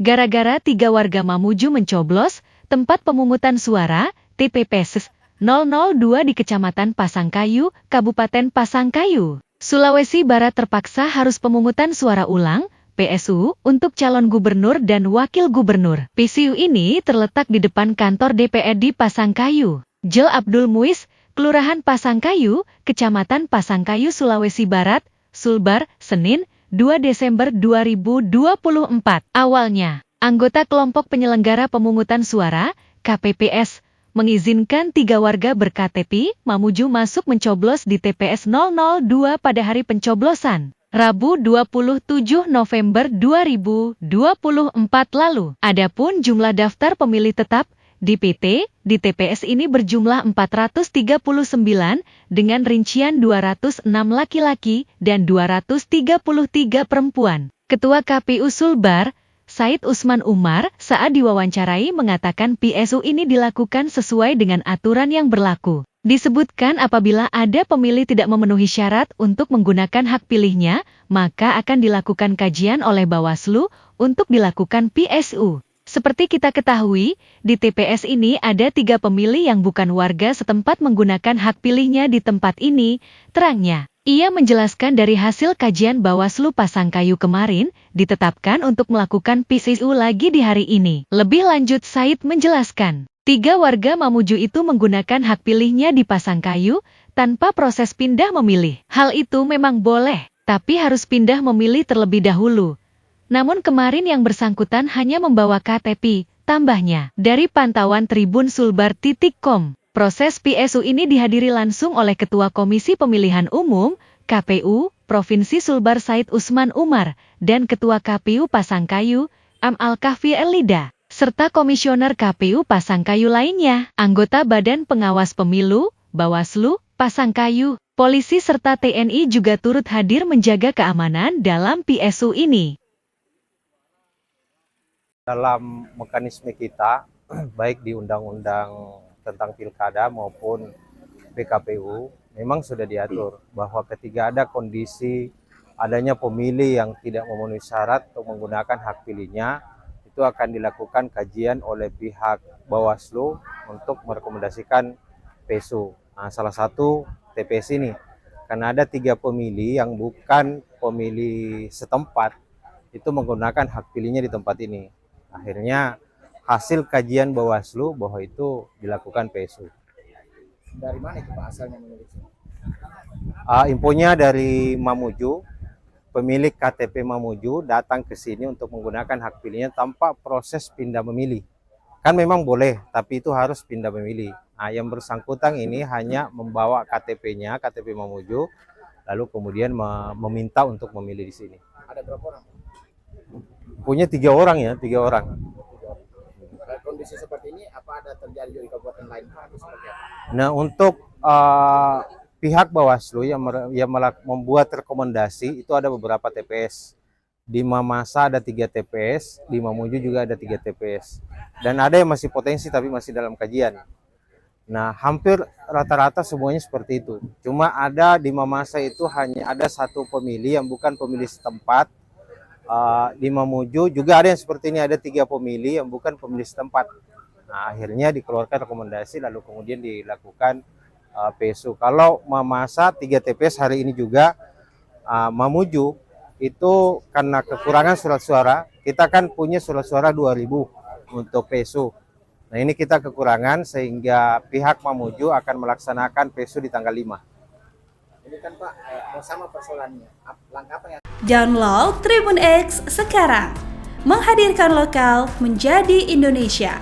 Gara-gara 3 warga Mamuju mencoblos tempat pemungutan suara TPS 002 di Kecamatan Pasangkayu, Kabupaten Pasangkayu, Sulawesi Barat terpaksa harus pemungutan suara ulang PSU untuk calon gubernur dan wakil gubernur. PSU ini terletak di depan kantor DPRD Pasangkayu. Jel Abdul Muiz, Kelurahan Pasangkayu, Kecamatan Pasangkayu, Sulawesi Barat, Sulbar, Senin, 2 Desember 2024. Awalnya, anggota kelompok penyelenggara pemungutan suara, KPPS, mengizinkan 3 warga berKTP Mamuju masuk mencoblos di TPS 002 pada hari pencoblosan, Rabu 27 November 2024 lalu. Adapun jumlah daftar pemilih tetap, DPT, di TPS ini berjumlah 439 dengan rincian 206 laki-laki dan 233 perempuan. Ketua KPU Sulbar, Said Usman Umar, saat diwawancarai mengatakan PSU ini dilakukan sesuai dengan aturan yang berlaku. Disebutkan apabila ada pemilih tidak memenuhi syarat untuk menggunakan hak pilihnya, maka akan dilakukan kajian oleh Bawaslu untuk dilakukan PSU. Seperti kita ketahui, di TPS ini ada 3 pemilih yang bukan warga setempat menggunakan hak pilihnya di tempat ini, terangnya. Ia menjelaskan dari hasil kajian Bawaslu Pasangkayu kemarin, ditetapkan untuk melakukan PSU lagi di hari ini. Lebih lanjut Said menjelaskan, 3 warga Mamuju itu menggunakan hak pilihnya di Pasangkayu, tanpa proses pindah memilih. Hal itu memang boleh, tapi harus pindah memilih terlebih dahulu. Namun kemarin yang bersangkutan hanya membawa KTP, tambahnya. Dari pantauan Tribun Sulbar.com, proses PSU ini dihadiri langsung oleh Ketua Komisi Pemilihan Umum, KPU, Provinsi Sulbar Said Usman Umar, dan Ketua KPU Pasangkayu, Al-Kahfi Elida, serta Komisioner KPU Pasangkayu lainnya, anggota Badan Pengawas Pemilu, Bawaslu, Pasangkayu, polisi serta TNI juga turut hadir menjaga keamanan dalam PSU ini. Dalam mekanisme kita, baik di Undang-Undang tentang Pilkada maupun PKPU, memang sudah diatur bahwa ketika ada kondisi adanya pemilih yang tidak memenuhi syarat untuk menggunakan hak pilihnya, itu akan dilakukan kajian oleh pihak Bawaslu untuk merekomendasikan PSU. Nah, salah satu TPS ini, karena ada 3 pemilih yang bukan pemilih setempat, itu menggunakan hak pilihnya di tempat ini. Akhirnya hasil kajian Bawaslu bahwa itu dilakukan PSU. Dari mana itu Pak asalnya menulisnya? Infonya dari Mamuju, pemilik KTP Mamuju datang ke sini untuk menggunakan hak pilihnya tanpa proses pindah memilih. Kan memang boleh, tapi itu harus pindah memilih. Nah, yang bersangkutan ini hanya membawa KTP-nya, KTP Mamuju, lalu kemudian meminta untuk memilih di sini. Ada berapa orang? Punya 3 orang ya, 3 orang. Kondisi seperti ini apa ada terjadi di kabupaten lain Pak? Seperti apa? Nah, untuk pihak Bawaslu yang membuat rekomendasi itu ada beberapa TPS. Di Mamasa ada 3 TPS, di Mamuju juga ada 3 TPS. Dan ada yang masih potensi tapi masih dalam kajian. Nah, hampir rata-rata semuanya seperti itu. Cuma ada di Mamasa itu hanya ada 1 pemilih yang bukan pemilih setempat. Di Mamuju juga ada yang seperti ini, ada 3 pemilih yang bukan pemilih setempat. Nah, akhirnya dikeluarkan rekomendasi lalu kemudian dilakukan PSU. Kalau Mamasa 3 TPS hari ini juga, Mamuju itu karena kekurangan surat suara, kita kan punya surat suara 2000 untuk PSU. Nah, ini kita kekurangan sehingga pihak Mamuju akan melaksanakan PSU di tanggal 5. Ini kan Pak bersama persoalannya. Langkah apa yang Download Tribun X sekarang, menghadirkan lokal menjadi Indonesia.